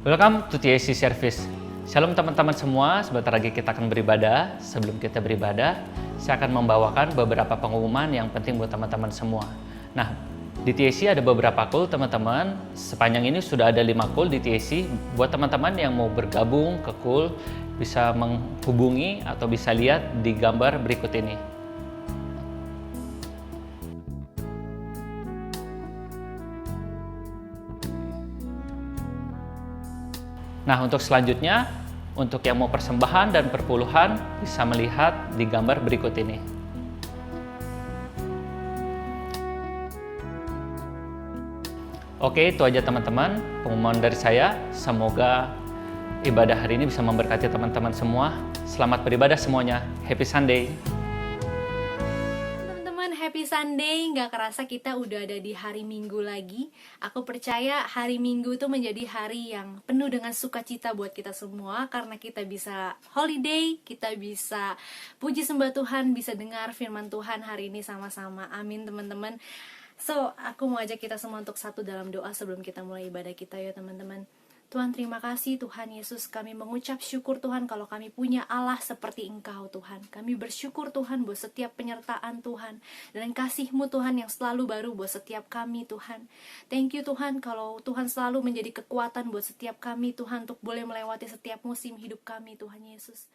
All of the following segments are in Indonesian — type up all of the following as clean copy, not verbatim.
Welcome to TAC Service. Shalom teman-teman semua, sebentar lagi kita akan beribadah. Sebelum kita beribadah, saya akan membawakan beberapa pengumuman yang penting buat teman-teman semua. Nah, di TAC ada beberapa call teman-teman. Sepanjang ini sudah ada 5 call di TAC. Buat teman-teman yang mau bergabung ke call, bisa menghubungi atau bisa lihat di gambar berikut ini. Nah, untuk selanjutnya, untuk yang mau persembahan dan perpuluhan, bisa melihat di gambar berikut ini. Oke, itu aja teman-teman pengumuman dari saya. Semoga ibadah hari ini bisa memberkati teman-teman semua. Selamat beribadah semuanya. Happy Sunday. Happy Sunday, nggak kerasa kita udah ada di hari Minggu lagi. Aku percaya hari Minggu itu menjadi hari yang penuh dengan sukacita buat kita semua, karena kita bisa holiday, kita bisa puji sembah Tuhan, bisa dengar firman Tuhan hari ini sama-sama. Amin teman-teman. So, aku mau ajak kita semua untuk satu dalam doa sebelum kita mulai ibadah kita ya teman-teman. Tuhan, terima kasih Tuhan Yesus, kami mengucap syukur Tuhan kalau kami punya Allah seperti Engkau Tuhan. Kami bersyukur Tuhan buat setiap penyertaan Tuhan dan kasih-Mu Tuhan yang selalu baru buat setiap kami Tuhan. Thank you Tuhan kalau Tuhan selalu menjadi kekuatan buat setiap kami Tuhan untuk boleh melewati setiap musim hidup kami Tuhan Yesus.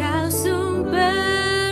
Kau sumber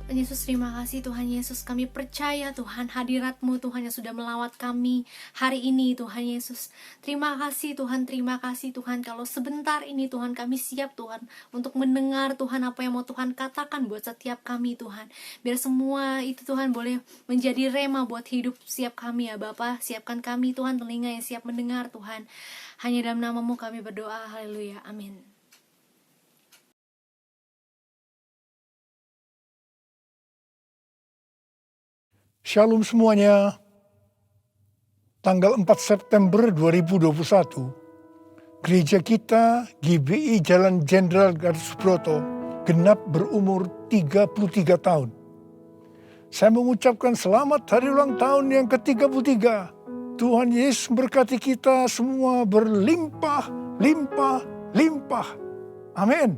Yesus, terima kasih Tuhan Yesus, kami percaya Tuhan hadirat-Mu Tuhan yang sudah melawat kami hari ini Tuhan Yesus. Terima kasih Tuhan, kalau sebentar ini Tuhan kami siap Tuhan untuk mendengar Tuhan apa yang mau Tuhan katakan buat setiap kami Tuhan. Biar semua itu Tuhan boleh menjadi rema buat hidup siap kami ya Bapa. Siapkan kami Tuhan telinga yang siap mendengar Tuhan. Hanya dalam nama-Mu kami berdoa, haleluya, amin. Shalom semuanya. Tanggal 4 September 2021, gereja kita GBI Jalan Jenderal Gatot Subroto genap berumur 33 tahun. Saya mengucapkan selamat hari ulang tahun yang ke-33. Tuhan Yesus berkati kita semua berlimpah, limpah, limpah. Amin.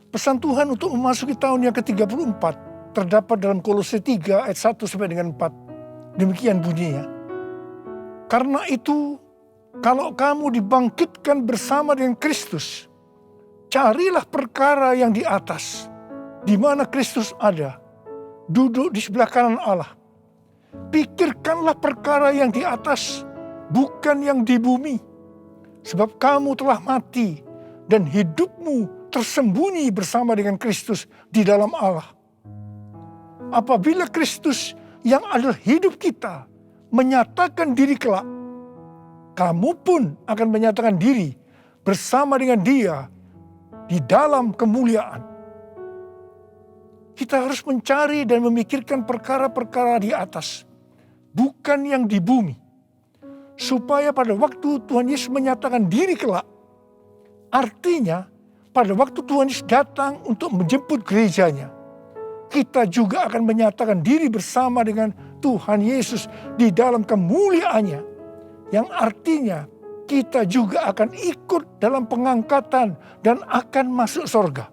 Pesan Tuhan untuk memasuki tahun yang ke-34 terdapat dalam Kolose 3 ayat 1 sampai dengan 4. Demikian bunyinya. Karena itu, kalau kamu dibangkitkan bersama dengan Kristus, carilah perkara yang di atas, di mana Kristus ada, duduk di sebelah kanan Allah. Pikirkanlah perkara yang di atas, bukan yang di bumi. Sebab kamu telah mati, dan hidupmu tersembunyi bersama dengan Kristus di dalam Allah. Apabila Kristus yang adalah hidup kita menyatakan diri kelak, kamu pun akan menyatakan diri bersama dengan Dia di dalam kemuliaan. Kita harus mencari dan memikirkan perkara-perkara di atas, bukan yang di bumi. Supaya pada waktu Tuhan Yesus menyatakan diri kelak, artinya pada waktu Tuhan Yesus datang untuk menjemput gerejanya, kita juga akan menyatakan diri bersama dengan Tuhan Yesus di dalam kemuliaannya. Yang artinya kita juga akan ikut dalam pengangkatan dan akan masuk surga.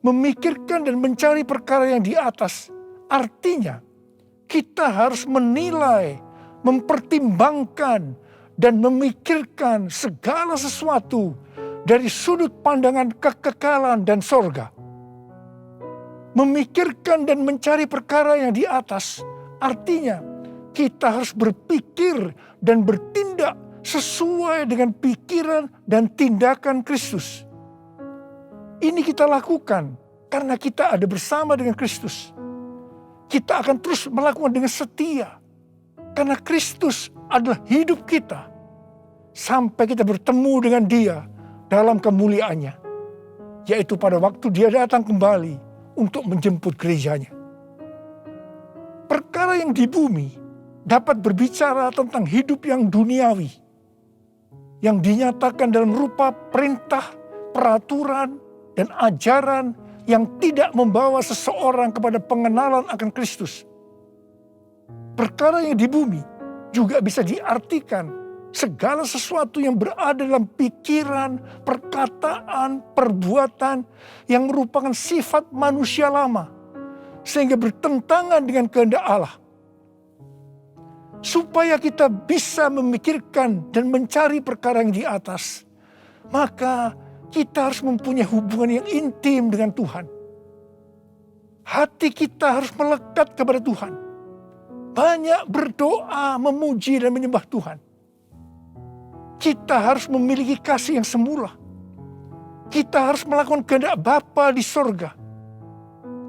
Memikirkan dan mencari perkara yang di atas, artinya kita harus menilai, mempertimbangkan, dan memikirkan segala sesuatu dari sudut pandangan kekekalan dan surga. Memikirkan dan mencari perkara yang di atas, artinya kita harus berpikir dan bertindak sesuai dengan pikiran dan tindakan Kristus. Ini kita lakukan karena kita ada bersama dengan Kristus. Kita akan terus melakukan dengan setia, karena Kristus adalah hidup kita, sampai kita bertemu dengan Dia dalam kemuliaannya, yaitu pada waktu Dia datang kembali untuk menjemput gerejanya. Perkara yang di bumi dapat berbicara tentang hidup yang duniawi, yang dinyatakan dalam rupa perintah, peraturan, dan ajaran yang tidak membawa seseorang kepada pengenalan akan Kristus. Perkara yang di bumi juga bisa diartikan segala sesuatu yang berada dalam pikiran, perkataan, perbuatan yang merupakan sifat manusia lama, sehingga bertentangan dengan kehendak Allah. Supaya kita bisa memikirkan dan mencari perkara yang di atas, maka kita harus mempunyai hubungan yang intim dengan Tuhan. Hati kita harus melekat kepada Tuhan. Banyak berdoa, memuji dan menyembah Tuhan. Kita harus memiliki kasih yang semula. Kita harus melakukan kehendak Bapa di sorga.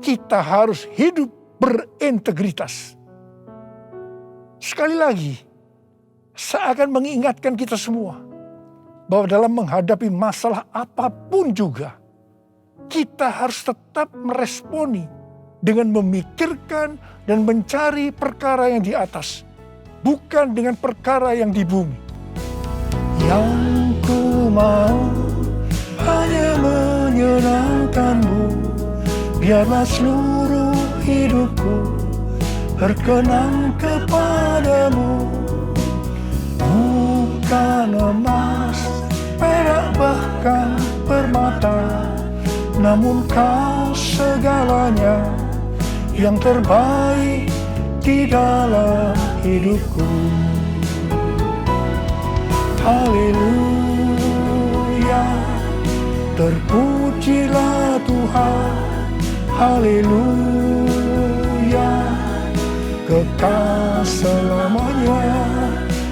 Kita harus hidup berintegritas. Sekali lagi, saya akan mengingatkan kita semua bahwa dalam menghadapi masalah apapun juga, kita harus tetap meresponi dengan memikirkan dan mencari perkara yang di atas, bukan dengan perkara yang di bumi. Yang ku mau hanya menyenangkanmu, biarlah seluruh hidupku berkenan kepadamu. Bukan emas, perak bahkan permata, namun kau segalanya yang terbaik di dalam hidupku. Haleluya, terpujilah Tuhan, Haleluya, kekal selamanya.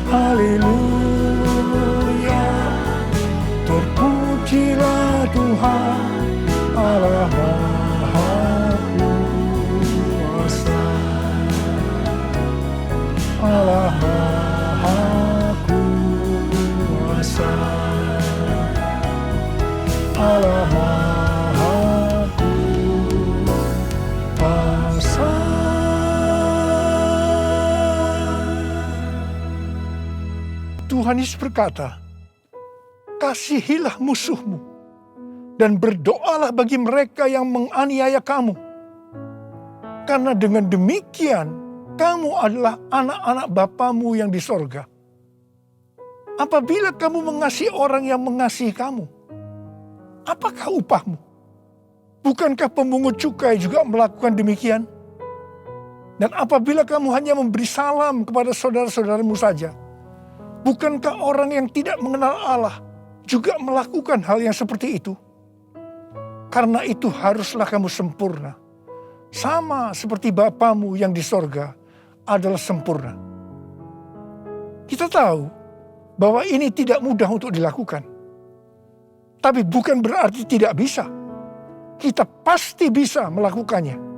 Haleluya, terpujilah Tuhan Allah Maha Kuasa. Allah Maha Kuasa. Allah Maha Kuasa. Tuhan Yesus berkata, kasihilah musuhmu dan berdoalah bagi mereka yang menganiaya kamu. Karena dengan demikian kamu adalah anak-anak Bapamu yang di sorga. Apabila kamu mengasihi orang yang mengasihi kamu, apakah upahmu? Bukankah pemungut cukai juga melakukan demikian? Dan apabila kamu hanya memberi salam kepada saudara-saudaramu saja, bukankah orang yang tidak mengenal Allah juga melakukan hal yang seperti itu? Karena itu haruslah kamu sempurna, sama seperti Bapamu yang di sorga adalah sempurna. Kita tahu bahwa ini tidak mudah untuk dilakukan. Tapi bukan berarti tidak bisa. Kita pasti bisa melakukannya.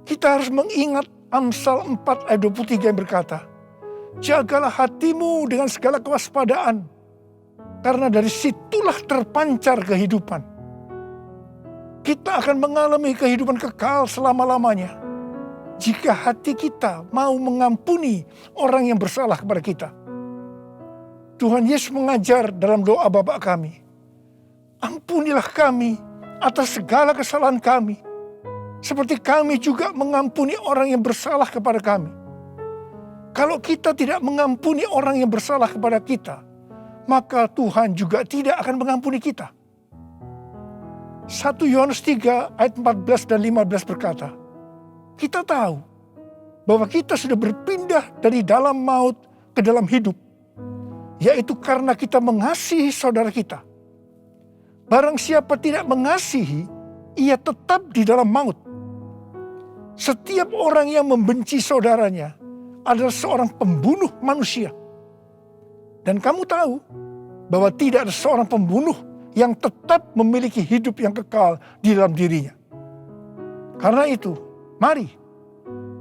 Kita harus mengingat Amsal 4 ayat 23 yang berkata, jagalah hatimu dengan segala kewaspadaan, karena dari situlah terpancar kehidupan. Kita akan mengalami kehidupan kekal selama-lamanya jika hati kita mau mengampuni orang yang bersalah kepada kita. Tuhan Yesus mengajar dalam doa Bapa kami, ampunilah kami atas segala kesalahan kami, seperti kami juga mengampuni orang yang bersalah kepada kami. Kalau kita tidak mengampuni orang yang bersalah kepada kita, maka Tuhan juga tidak akan mengampuni kita. 1 Yohanes 3 ayat 14 dan 15 berkata, kita tahu bahwa kita sudah berpindah dari dalam maut ke dalam hidup, yaitu karena kita mengasihi saudara kita. Barang siapa tidak mengasihi, ia tetap di dalam maut. Setiap orang yang membenci saudaranya adalah seorang pembunuh manusia. Dan kamu tahu bahwa tidak ada seorang pembunuh yang tetap memiliki hidup yang kekal di dalam dirinya. Karena itu, mari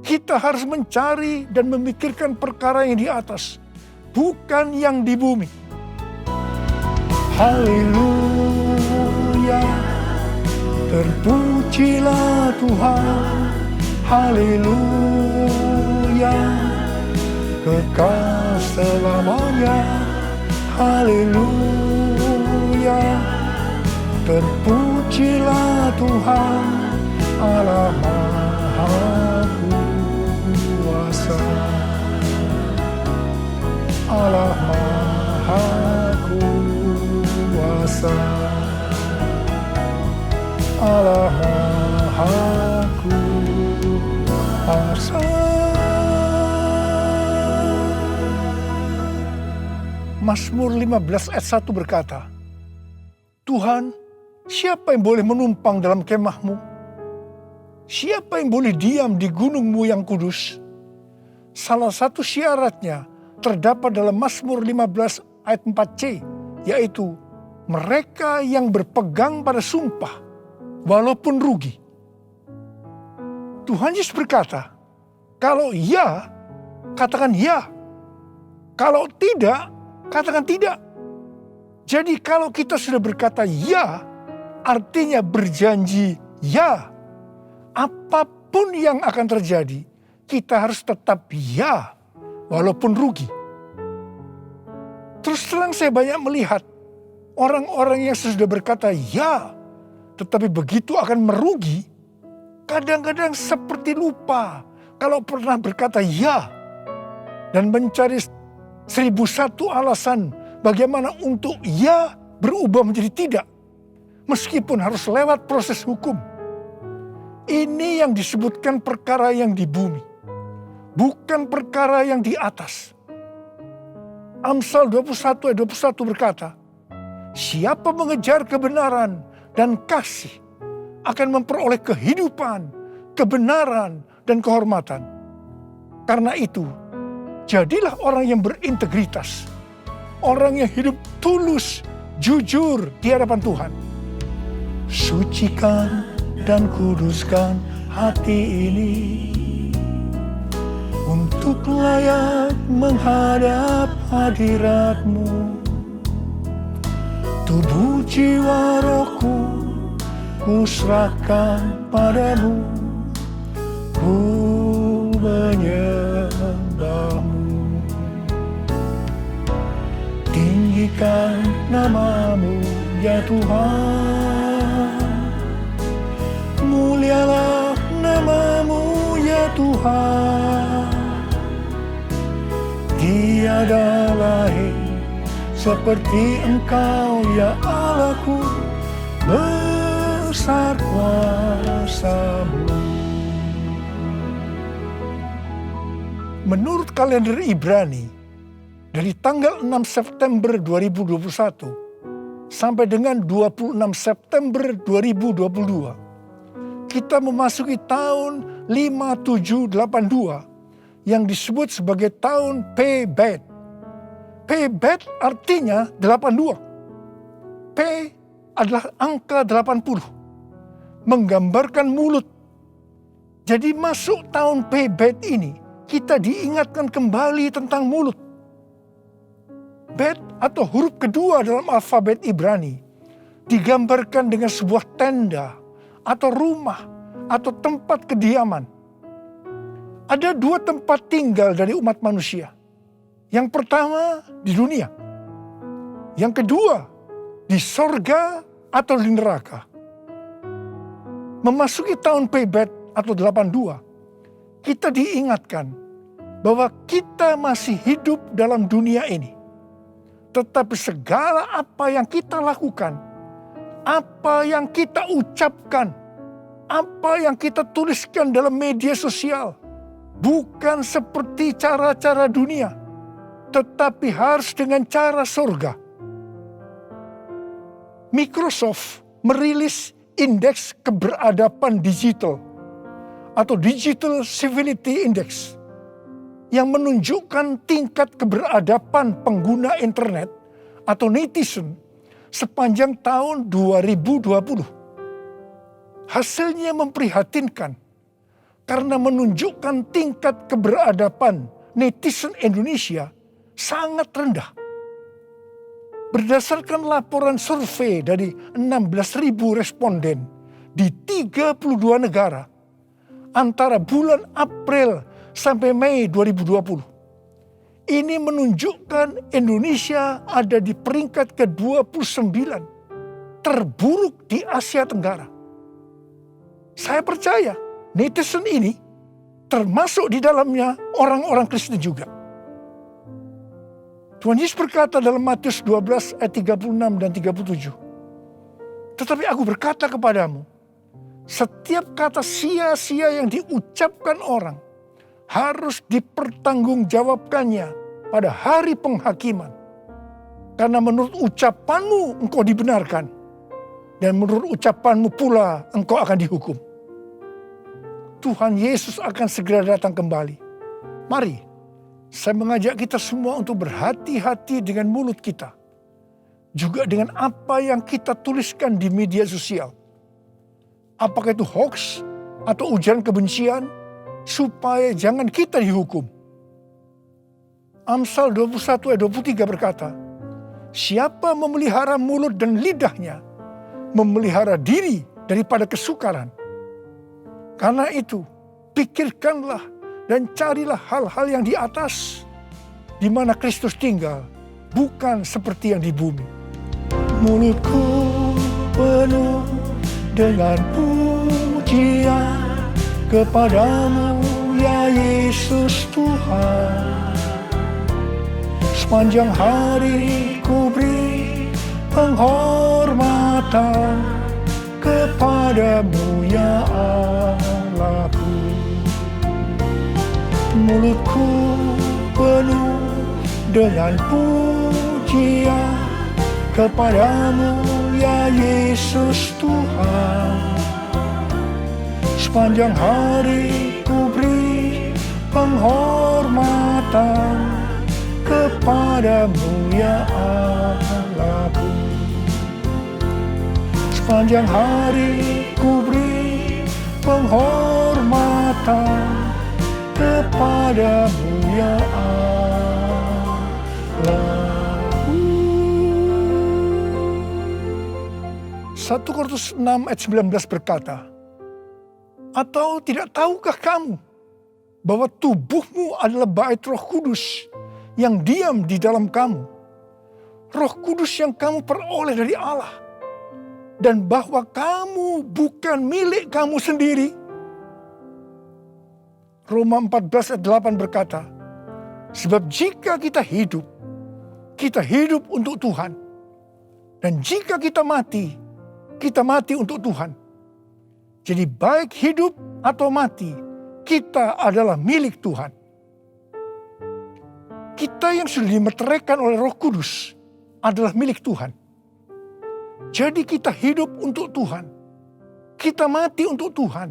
kita harus mencari dan memikirkan perkara yang di atas, bukan yang di bumi. Haleluya, terpujilah Tuhan. Haleluya, kekal selamanya. Haleluya, terpujilah Tuhan Allah Maha Kuasa. Allah Maha Kuasa. Allah Maha Kuasa. Mazmur 15 ayat 1 berkata, Tuhan, siapa yang boleh menumpang dalam kemahmu? Siapa yang boleh diam di gunungmu yang kudus? Salah satu syaratnya terdapat dalam Mazmur 15 ayat 4c, yaitu mereka yang berpegang pada sumpah, walaupun rugi. Tuhan Yesus berkata, kalau ya, katakan ya. Kalau tidak, katakan tidak. Jadi kalau kita sudah berkata ya, artinya berjanji ya. Apapun yang akan terjadi, kita harus tetap ya, walaupun rugi. Terus terang saya banyak melihat orang-orang yang sudah berkata ya, tetapi begitu akan merugi, kadang-kadang seperti lupa kalau pernah berkata ya, dan mencari 1001 alasan bagaimana untuk ya berubah menjadi tidak, meskipun harus lewat proses hukum. Ini yang disebutkan perkara yang di bumi, bukan perkara yang di atas. Amsal 21 ayat 21 berkata, siapa mengejar kebenaran dan kasih, akan memperoleh kehidupan, kebenaran, dan kehormatan. Karena itu, jadilah orang yang berintegritas, orang yang hidup tulus, jujur di hadapan Tuhan. Sucikan dan kuduskan hati ini untuk layak menghadap hadirat-Mu. Tubuh jiwa rohku ku serahkan padamu, ku menyembah-Mu. Tinggikan nama-Mu ya Tuhan, mulialah nama-Mu ya Tuhan. Tiada lain seperti Engkau ya Allahku, besar kuasa-Mu. Menurut kalender Ibrani, dari tanggal 6 September 2021 sampai dengan 26 September 2022, kita memasuki tahun 5782 yang disebut sebagai tahun Pebet. Pebet artinya 82. P adalah angka 80, menggambarkan mulut. Jadi masuk tahun Pebet ini, kita diingatkan kembali tentang mulut. Bet atau huruf kedua dalam alfabet Ibrani digambarkan dengan sebuah tenda atau rumah atau tempat kediaman. Ada dua tempat tinggal dari umat manusia. Yang pertama di dunia, yang kedua di sorga atau di neraka. Memasuki tahun Pebet atau 82, kita diingatkan bahwa kita masih hidup dalam dunia ini. Tetapi segala apa yang kita lakukan, apa yang kita ucapkan, apa yang kita tuliskan dalam media sosial, bukan seperti cara-cara dunia, tetapi harus dengan cara surga. Microsoft merilis indeks keberadaban digital atau Digital Civility Index yang menunjukkan tingkat keberadaban pengguna internet atau netizen sepanjang tahun 2020. Hasilnya memprihatinkan karena menunjukkan tingkat keberadaban netizen Indonesia sangat rendah. Berdasarkan laporan survei dari 16.000 responden di 32 negara antara bulan April sampai Mei 2020. Ini menunjukkan Indonesia ada di peringkat ke-29 terburuk di Asia Tenggara. Saya percaya netizen ini termasuk di dalamnya orang-orang Kristen juga. Tuhan Yesus berkata dalam Matius 12 ayat 36 dan 37. Tetapi aku berkata kepadamu, setiap kata sia-sia yang diucapkan orang harus dipertanggungjawabkannya pada hari penghakiman. Karena menurut ucapanmu engkau dibenarkan, dan menurut ucapanmu pula engkau akan dihukum. Tuhan Yesus akan segera datang kembali. Mari, saya mengajak kita semua untuk berhati-hati dengan mulut kita. Juga dengan apa yang kita tuliskan di media sosial. Apakah itu hoax atau ujaran kebencian, supaya jangan kita dihukum. Amsal 21 ayat 23 berkata, siapa memelihara mulut dan lidahnya, memelihara diri daripada kesukaran. Karena itu, pikirkanlah dan carilah hal-hal yang di atas, di mana Kristus tinggal, bukan seperti yang di bumi. Mulutku penuh dengan pujian kepadamu ya Yesus Tuhan. Sepanjang hari ku beri penghormatan kepadamu ya Allahku. Mulutku penuh dengan pujian kepadamu ya Yesus Tuhan. Sepanjang hari ku beri penghormatan kepadamu ya Allahku. Sepanjang hari ku beri penghormatan kepadamu ya Allahku. 1 Korintus 6 ayat 19 berkata, atau tidak tahukah kamu bahwa tubuhmu adalah bait Roh Kudus yang diam di dalam kamu, Roh Kudus yang kamu peroleh dari Allah, dan bahwa kamu bukan milik kamu sendiri? Roma 14 ayat 8 berkata, sebab jika kita hidup untuk Tuhan, dan jika kita mati untuk Tuhan. Jadi baik hidup atau mati, kita adalah milik Tuhan. Kita yang sudah dimeteraikan oleh Roh Kudus adalah milik Tuhan. Jadi kita hidup untuk Tuhan. Kita mati untuk Tuhan.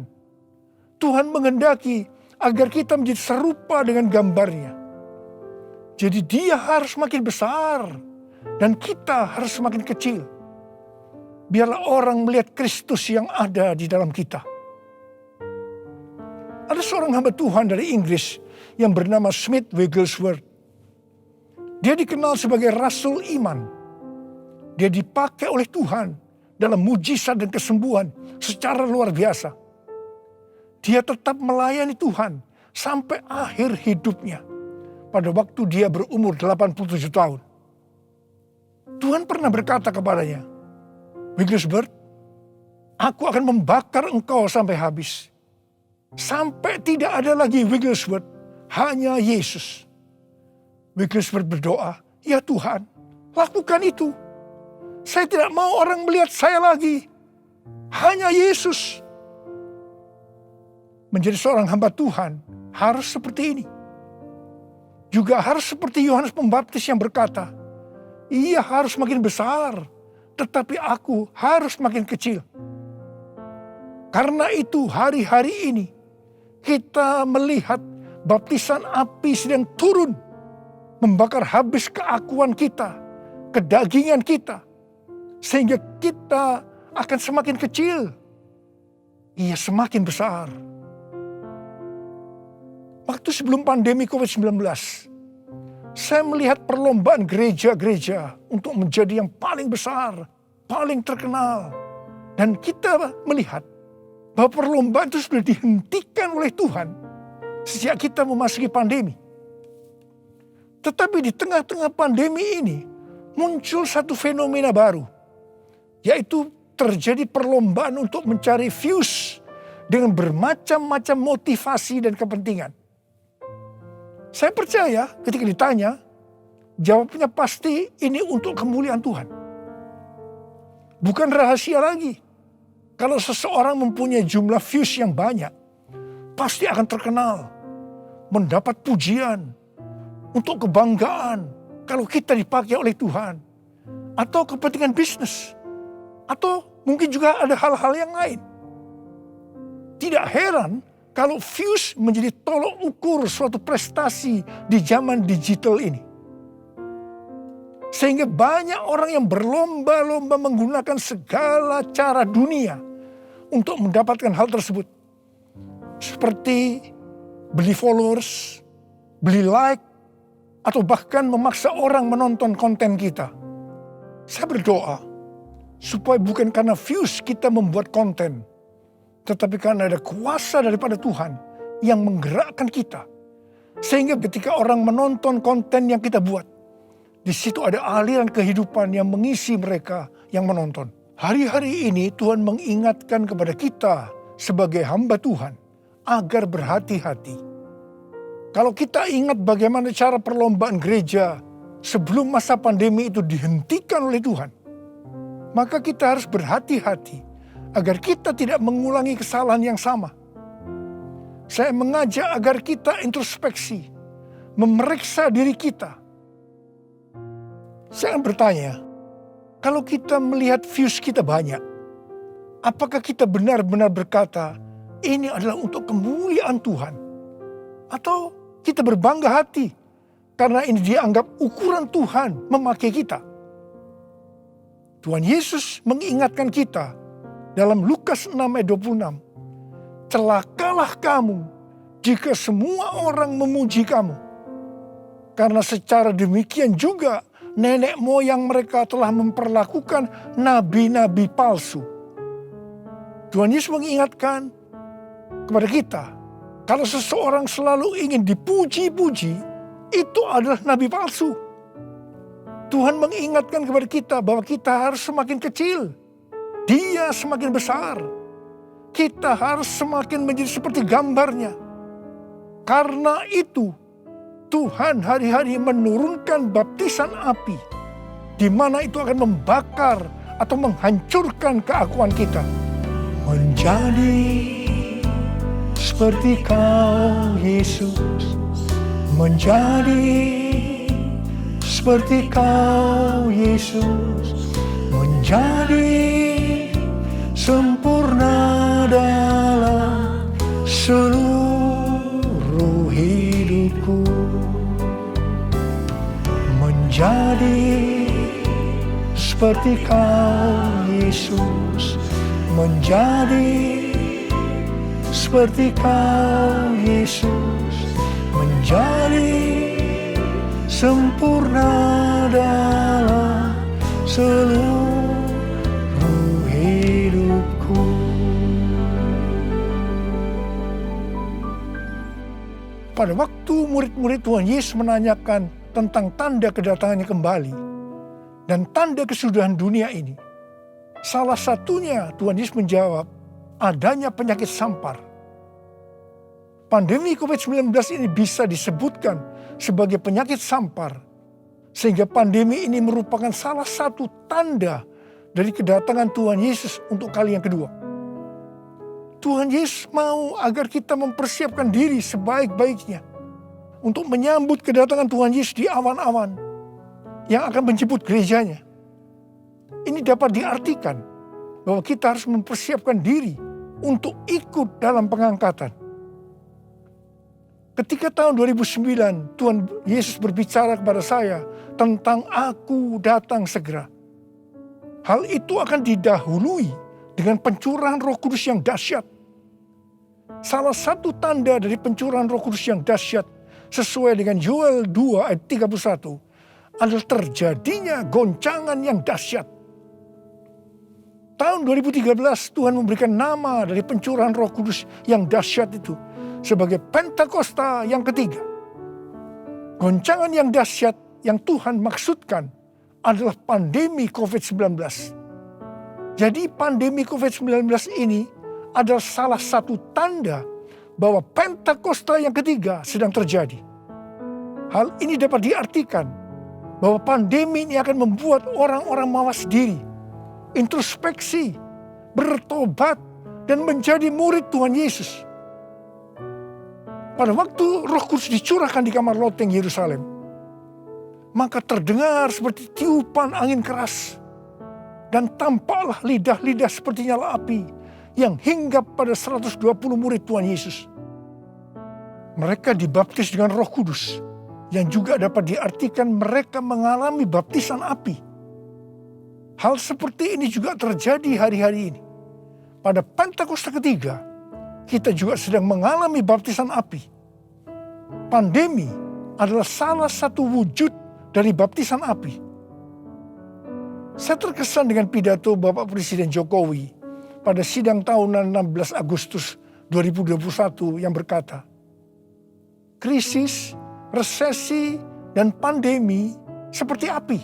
Tuhan menghendaki agar kita menjadi serupa dengan gambarnya. Jadi Dia harus makin besar dan kita harus semakin kecil. Biarlah orang melihat Kristus yang ada di dalam kita. Ada seorang hamba Tuhan dari Inggris yang bernama Smith Wigglesworth. Dia dikenal sebagai Rasul Iman. Dia dipakai oleh Tuhan dalam mujizat dan kesembuhan secara luar biasa. Dia tetap melayani Tuhan sampai akhir hidupnya. Pada waktu dia berumur 87 tahun. Tuhan pernah berkata kepadanya, Wigglesworth, aku akan membakar engkau sampai habis. Sampai tidak ada lagi Wigglesworth, hanya Yesus. Wigglesworth berdoa, ya Tuhan, lakukan itu. Saya tidak mau orang melihat saya lagi. Hanya Yesus. Menjadi seorang hamba Tuhan harus seperti ini. Juga harus seperti Yohanes Pembaptis yang berkata, ia harus makin besar, tetapi aku harus makin kecil. Karena itu hari-hari ini kita melihat baptisan api sedang turun, membakar habis keakuan kita, kedagingan kita, sehingga kita akan semakin kecil. Ia semakin besar. Waktu sebelum pandemi COVID-19, saya melihat perlombaan gereja-gereja untuk menjadi yang paling besar, paling terkenal. Dan kita melihat bahwa perlombaan itu sudah dihentikan oleh Tuhan sejak kita memasuki pandemi. Tetapi di tengah-tengah pandemi ini muncul satu fenomena baru, yaitu terjadi perlombaan untuk mencari views dengan bermacam-macam motivasi dan kepentingan. Saya percaya ketika ditanya, jawabnya pasti ini untuk kemuliaan Tuhan. Bukan rahasia lagi. Kalau seseorang mempunyai jumlah views yang banyak, pasti akan terkenal, mendapat pujian, untuk kebanggaan kalau kita dipakai oleh Tuhan, atau kepentingan bisnis, atau mungkin juga ada hal-hal yang lain. Tidak heran kalau views menjadi tolok ukur suatu prestasi di zaman digital ini. Sehingga banyak orang yang berlomba-lomba menggunakan segala cara dunia untuk mendapatkan hal tersebut. Seperti beli followers, beli like, atau bahkan memaksa orang menonton konten kita. Saya berdoa supaya bukan karena views kita membuat konten, tetapi karena ada kuasa daripada Tuhan yang menggerakkan kita. Sehingga ketika orang menonton konten yang kita buat, di situ ada aliran kehidupan yang mengisi mereka yang menonton. Hari-hari ini Tuhan mengingatkan kepada kita sebagai hamba Tuhan agar berhati-hati. Kalau kita ingat bagaimana cara perlombaan gereja sebelum masa pandemi itu dihentikan oleh Tuhan, maka kita harus berhati-hati agar kita tidak mengulangi kesalahan yang sama. Saya mengajak agar kita introspeksi, memeriksa diri kita. Saya akan bertanya, kalau kita melihat views kita banyak, apakah kita benar-benar berkata, ini adalah untuk kemuliaan Tuhan. Atau kita berbangga hati karena ini dianggap ukuran Tuhan memakai kita. Tuhan Yesus mengingatkan kita dalam Lukas 6 ayat 26. Celakalah kamu jika semua orang memuji kamu. Karena secara demikian juga nenek moyang mereka telah memperlakukan nabi-nabi palsu. Tuhan Yesus mengingatkan kepada kita, kalau seseorang selalu ingin dipuji-puji, itu adalah nabi palsu. Tuhan mengingatkan kepada kita bahwa kita harus semakin kecil, Dia semakin besar. Kita harus semakin menjadi seperti gambarnya. Karena itu, Tuhan hari-hari menurunkan baptisan api, di mana itu akan membakar atau menghancurkan keakuan kita. Menjadi seperti Kau, Yesus. Menjadi seperti Kau, Yesus. Menjadi sempurna dalam seluruh hidupku. Menjadi seperti Kau, Yesus. Menjadi seperti Kau, Yesus. Menjadi sempurna dalam seluruh hidupku. Pada waktu murid-murid Tuhan Yesus menanyakan tentang tanda kedatangannya kembali dan tanda kesudahan dunia ini, salah satunya Tuhan Yesus menjawab, adanya penyakit sampar. Pandemi COVID-19 ini bisa disebutkan sebagai penyakit sampar, sehingga pandemi ini merupakan salah satu tanda dari kedatangan Tuhan Yesus untuk kali yang kedua. Tuhan Yesus mau agar kita mempersiapkan diri sebaik-baiknya untuk menyambut kedatangan Tuhan Yesus di awan-awan yang akan menjemput gerejanya. Ini dapat diartikan bahwa kita harus mempersiapkan diri untuk ikut dalam pengangkatan. Ketika tahun 2009 Tuhan Yesus berbicara kepada saya tentang aku datang segera. Hal itu akan didahului dengan pencurahan Roh Kudus yang dahsyat. Salah satu tanda dari pencurahan Roh Kudus yang dahsyat sesuai dengan Yoel 2 ayat 31 adalah terjadinya goncangan yang dahsyat. Tahun 2013 Tuhan memberikan nama dari pencurahan Roh Kudus yang dahsyat itu sebagai Pentakosta yang ketiga. Goncangan yang dahsyat yang Tuhan maksudkan adalah pandemi COVID-19. Jadi pandemi COVID-19 ini adalah salah satu tanda bahwa Pentakosta yang ketiga sedang terjadi. Hal ini dapat diartikan bahwa pandemi ini akan membuat orang-orang mawas diri, introspeksi, bertobat, dan menjadi murid Tuhan Yesus. Pada waktu Roh Kudus dicurahkan di kamar loteng Yerusalem, maka terdengar seperti tiupan angin keras, dan tampaklah lidah-lidah seperti nyala api yang hinggap pada 120 murid Tuhan Yesus. Mereka dibaptis dengan Roh Kudus, yang juga dapat diartikan mereka mengalami baptisan api. Hal seperti ini juga terjadi hari-hari ini. Pada Pentakosta ketiga, kita juga sedang mengalami baptisan api. Pandemi adalah salah satu wujud dari baptisan api. Saya terkesan dengan pidato Bapak Presiden Jokowi pada sidang tahunan 16 Agustus 2021 yang berkata, krisis, resesi, dan pandemi seperti api.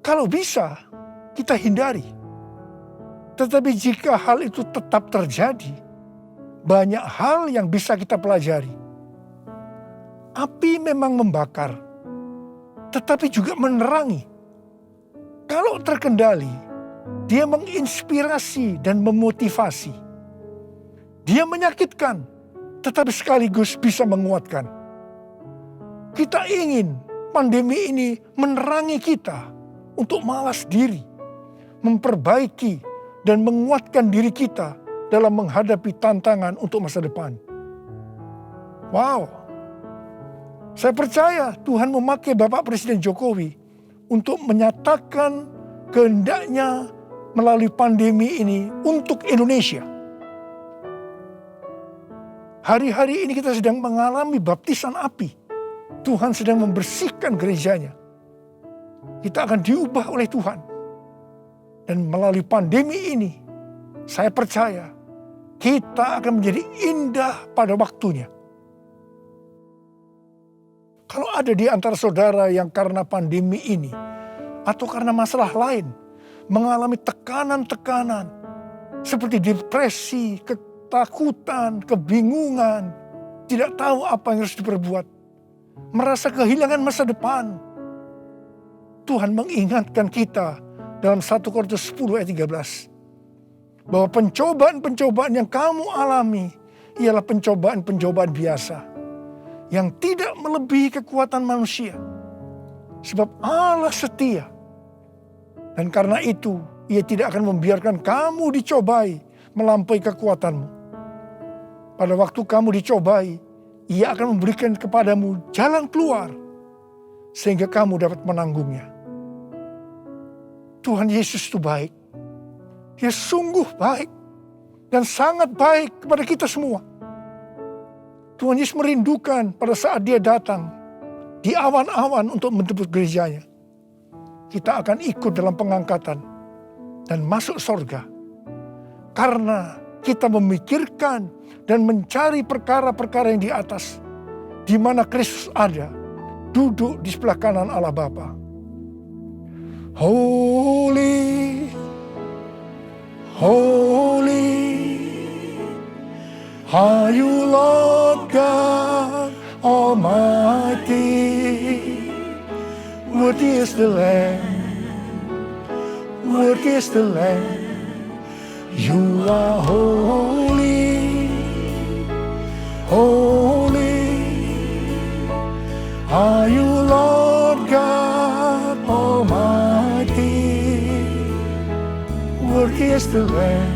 Kalau bisa, kita hindari. Tetapi jika hal itu tetap terjadi, banyak hal yang bisa kita pelajari. Api memang membakar, tetapi juga menerangi. Kalau terkendali, dia menginspirasi dan memotivasi. Dia menyakitkan, tetapi sekaligus bisa menguatkan. Kita ingin pandemi ini menerangi kita untuk mawas diri, memperbaiki dan menguatkan diri kita dalam menghadapi tantangan untuk masa depan. Wow. Saya percaya Tuhan memakai Bapak Presiden Jokowi untuk menyatakan kehendaknya melalui pandemi ini untuk Indonesia. Hari-hari ini kita sedang mengalami baptisan api. Tuhan sedang membersihkan gerejanya. Kita akan diubah oleh Tuhan. Dan melalui pandemi ini, saya percaya kita akan menjadi indah pada waktunya. Kalau ada di antara saudara yang karena pandemi ini atau karena masalah lain mengalami tekanan-tekanan seperti depresi, ketakutan, kebingungan, tidak tahu apa yang harus diperbuat, merasa kehilangan masa depan, Tuhan mengingatkan kita dalam 1 Korintus 10 ayat 13 bahwa pencobaan-pencobaan yang kamu alami ialah pencobaan-pencobaan biasa yang tidak melebihi kekuatan manusia. Sebab Allah setia. Dan karena itu, Ia tidak akan membiarkan kamu dicobai melampaui kekuatanmu. Pada waktu kamu dicobai, Ia akan memberikan kepadamu jalan keluar, sehingga kamu dapat menanggungnya. Tuhan Yesus itu baik. Dia sungguh baik. Dan sangat baik kepada kita semua. Tuhan Yesus merindukan pada saat dia datang di awan-awan untuk menjemput gerejanya. Kita akan ikut dalam pengangkatan dan masuk sorga. Karena kita memikirkan dan mencari perkara-perkara yang di atas. Di mana Kristus ada, duduk di sebelah kanan Allah Bapa. Holy, holy, are you Lord God Almighty? Worthy is the Lamb, worthy is the Lamb. You are holy, holy, are you Lord God Almighty? Worthy is the Lamb,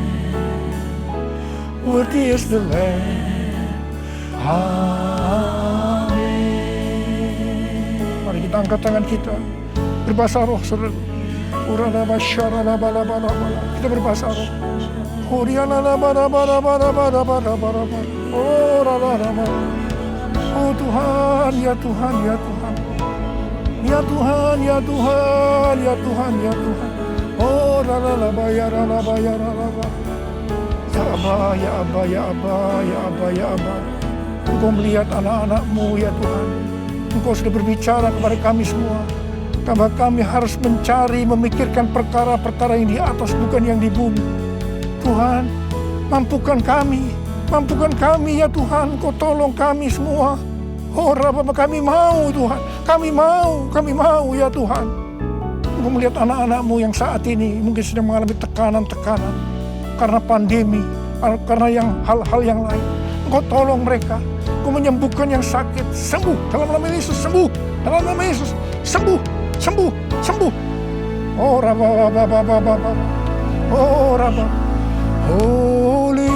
worthy is the Lamb. Amin. Mari kita angkat tangan kita, berbahasa roh, saudara. Kita berbahasa roh. Oh Tuhan, ya Tuhan, ya Tuhan. Ya Tuhan, ya Tuhan, ya Tuhan, ya Tuhan. Oh ralaba ya ralaba ya ralaba. Ya Abba, ya Abba, ya Abba, ya Abba, ya Abba. Engkau melihat anak-anak-Mu ya Tuhan. Engkau sudah berbicara kepada kami semua. Karena kami harus mencari, memikirkan perkara-perkara yang di atas, bukan yang di bumi. Tuhan, mampukan kami ya Tuhan. Engkau tolong kami semua. Oh Rabbah, kami mau Tuhan. Kami mau ya Tuhan. Engkau melihat anak-anak-Mu yang saat ini mungkin sedang mengalami tekanan-tekanan. Karena pandemi, karena hal-hal yang lain. Engkau tolong mereka. Engkau menyembuhkan yang sakit. Sembuh dalam nama Yesus, sembuh. Dalam nama Yesus, sembuh. Oh Rabbah, oh Rabbah. Holy,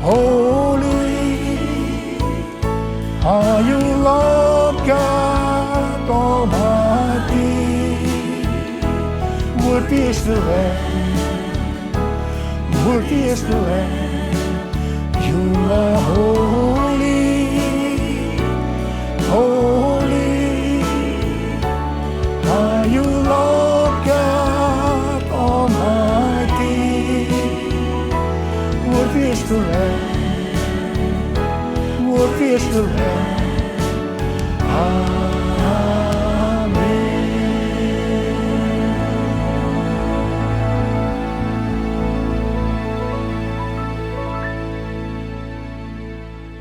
holy, are you Lord God Almighty? Worthy is the Lamb, worthy is the Lamb. You are holy, holy, are you Lord God Almighty? Worthy is the Lamb, worthy is the Lamb.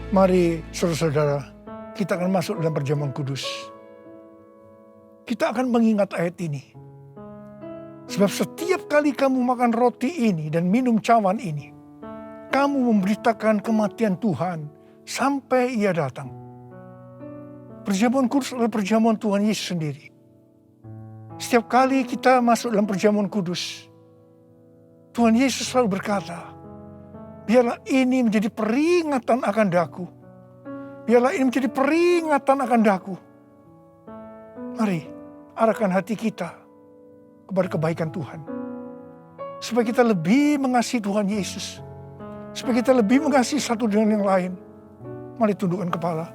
Mari saudara-saudara, kita akan masuk dalam perjamuan kudus. Kita akan mengingat ayat ini. Sebab setiap kali kamu makan roti ini dan minum cawan ini, kamu memberitakan kematian Tuhan sampai Ia datang. Perjamuan kudus adalah perjamuan Tuhan Yesus sendiri. Setiap kali kita masuk dalam perjamuan kudus, Tuhan Yesus selalu berkata, biarlah ini menjadi peringatan akan daku. Biarlah ini menjadi peringatan akan daku. Mari arahkan hati kita kepada kebaikan Tuhan. Supaya kita lebih mengasihi Tuhan Yesus. Supaya kita lebih mengasihi satu dengan yang lain. Mari tundukkan kepala.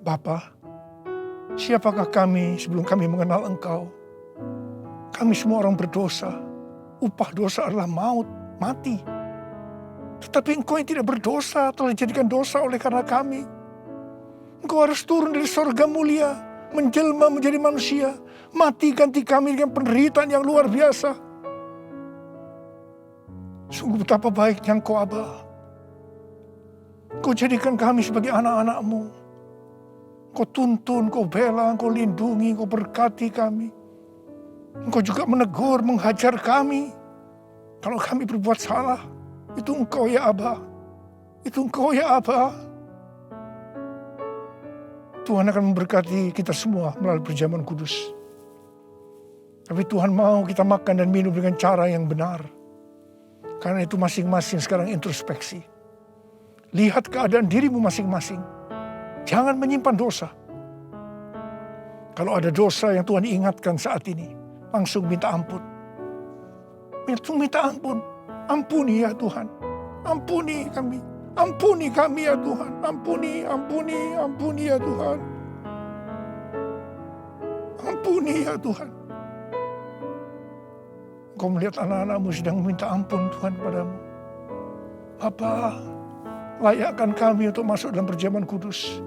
Bapa, siapakah kami sebelum kami mengenal Engkau? Kami semua orang berdosa. Upah dosa adalah maut, mati. Tetapi Engkau yang tidak berdosa telah dijadikan dosa oleh karena kami. Engkau harus turun dari sorga mulia, menjelma menjadi manusia, mati ganti kami dengan penderitaan yang luar biasa. Sungguh betapa baiknya Engkau, Aba. Engkau jadikan kami sebagai anak-anak-Mu. Engkau tuntun, Engkau bela, Engkau lindungi, Engkau berkati kami. Engkau juga menegur, menghajar kami. Kalau kami berbuat salah, itu Engkau ya Aba. Itu Engkau ya Aba. Tuhan akan memberkati kita semua melalui perjamuan kudus. Tapi Tuhan mau kita makan dan minum dengan cara yang benar. Karena itu masing-masing sekarang introspeksi. Lihat keadaan dirimu masing-masing. Jangan menyimpan dosa. Kalau ada dosa yang Tuhan ingatkan saat ini, langsung minta ampun. Langsung minta ampun. Ampuni ya Tuhan. Ampuni kami. Ampuni kami ya Tuhan. Ampuni, ampuni, ampuni ya Tuhan. Ampuni ya Tuhan. Kau melihat anak-anak-Mu sedang meminta ampun Tuhan padamu. Bapa, layakkan kami untuk masuk dalam perjamuan kudus.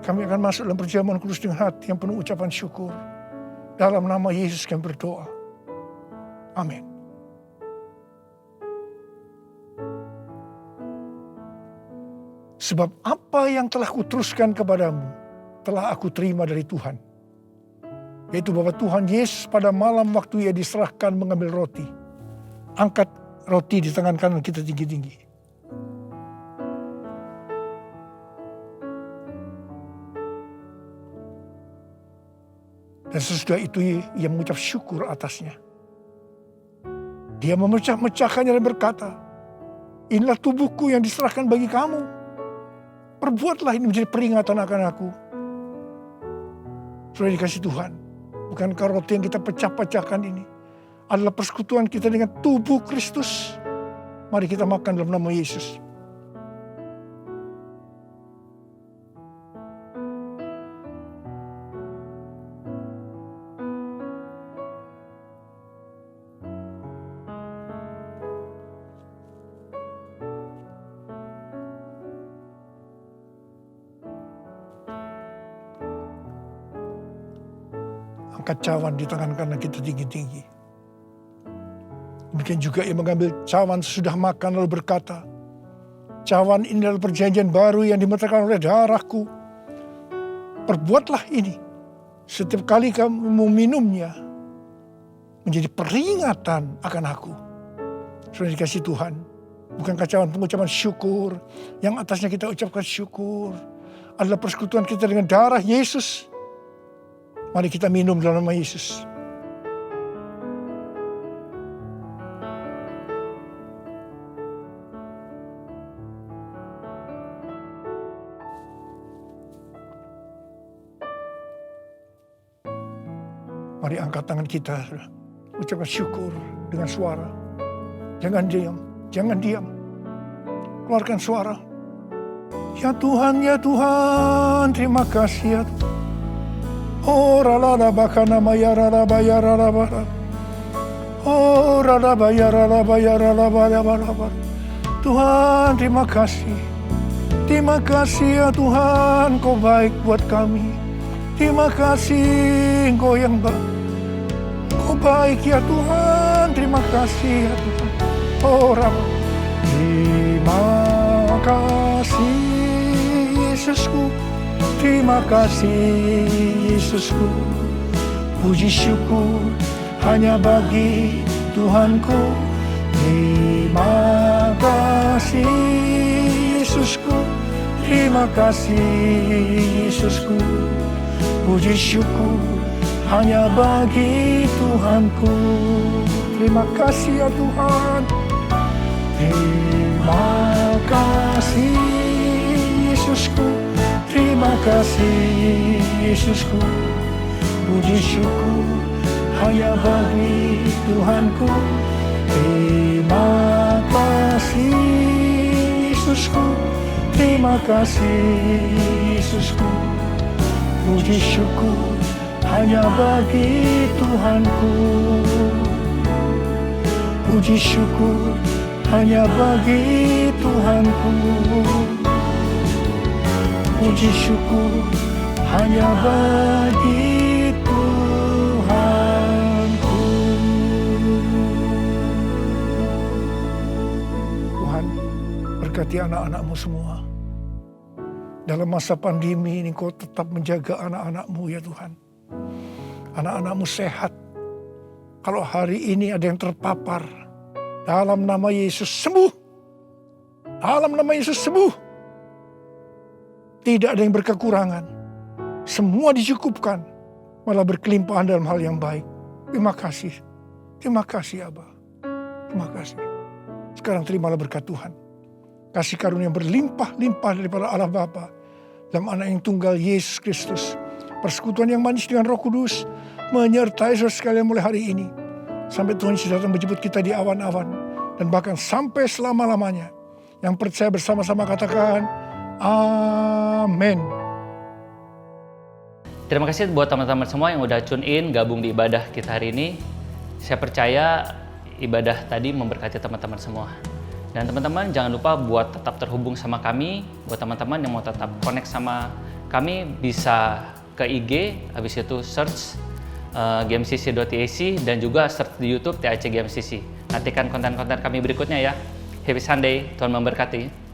Kami akan masuk dalam perjamuan kudus dengan hati yang penuh ucapan syukur. Dalam nama Yesus kami berdoa. Amin. Sebab apa yang telah kuteruskan kepadamu, telah aku terima dari Tuhan. Yaitu bahwa Tuhan Yesus pada malam waktu Ia diserahkan mengambil roti. Angkat roti di tangan kanan kita tinggi-tinggi. Dan sesudah itu Ia mengucap syukur atasnya. Dia memecah-mecahkannya dan berkata, inilah tubuhku yang diserahkan bagi kamu. Perbuatlah ini menjadi peringatan akan aku. Sudah dikasih Tuhan. Bukankah roti yang kita pecah-pecahkan ini adalah persekutuan kita dengan tubuh Kristus? Mari kita makan dalam nama Yesus. Angkat cawan di tangan kanan kita tinggi-tinggi. Demikian juga Ia mengambil cawan sesudah makan lalu berkata, cawan ini adalah perjanjian baru yang dimeterkan oleh darahku. Perbuatlah ini setiap kali kamu meminumnya menjadi peringatan akan aku. Sudah dikasih Tuhan. Bukankah cawan pengucapan syukur yang atasnya kita ucapkan syukur adalah persekutuan kita dengan darah Yesus. Mari kita minum dalam nama Yesus. Mari angkat tangan kita, ucapkan syukur dengan suara. Jangan diam, jangan diam. Keluarkan suara. Ya Tuhan, terima kasih ya Tuhan. Oh rala bakana maya rala baya rala bara. Oh rala baya rala baya rala bara. Tuhan terima kasih. Terima kasih ya Tuhan, Kau baik buat kami. Terima kasih Engkau yang baik. Kau baik ya Tuhan, terima kasih ya Tuhan. Oh rala. Terima kasih Yesusku. Terima kasih Yesusku, puji syukur hanya bagi Tuhanku. Terima kasih Yesusku, terima kasih Yesusku, puji syukur hanya bagi Tuhanku. Terima kasih ya Tuhan. Terima kasih Yesusku. Terima kasih Yesusku. Puji syukur hanya bagi Tuhanku. Terima kasih Yesusku. Terima kasih Yesusku. Puji syukur hanya bagi Tuhanku. Puji syukur hanya bagi Tuhanku. Puji syukur hanya bagi Tuhanku. Tuhan, berkati anak-anak-Mu semua. Dalam masa pandemi ini Kau tetap menjaga anak-anak-Mu ya Tuhan. Anak-anak-Mu sehat. Kalau hari ini ada yang terpapar, dalam nama Yesus sembuh. Dalam nama Yesus sembuh. Tidak ada yang berkekurangan. Semua dicukupkan. Malah berkelimpahan dalam hal yang baik. Terima kasih. Terima kasih Abah. Terima kasih. Sekarang terimalah berkat Tuhan. Kasih karunia yang berlimpah-limpah daripada Allah Bapa dalam anak yang tunggal Yesus Kristus. Persekutuan yang manis dengan Roh Kudus menyertai saudara sekalian mulai hari ini. Sampai Tuhan Yesus datang menjemput kita di awan-awan. Dan bahkan sampai selama-lamanya. Yang percaya bersama-sama katakan, amin. Terima kasih buat teman-teman semua yang udah tune in, gabung di ibadah kita hari ini. Saya percaya ibadah tadi memberkati teman-teman semua. Dan teman-teman jangan lupa buat tetap terhubung sama kami. Buat teman-teman yang mau tetap connect sama kami bisa ke IG, habis itu search gmcc.tac dan juga search di YouTube TAC GMCC. Nantikan konten-konten kami berikutnya ya. Happy Sunday, Tuhan memberkati.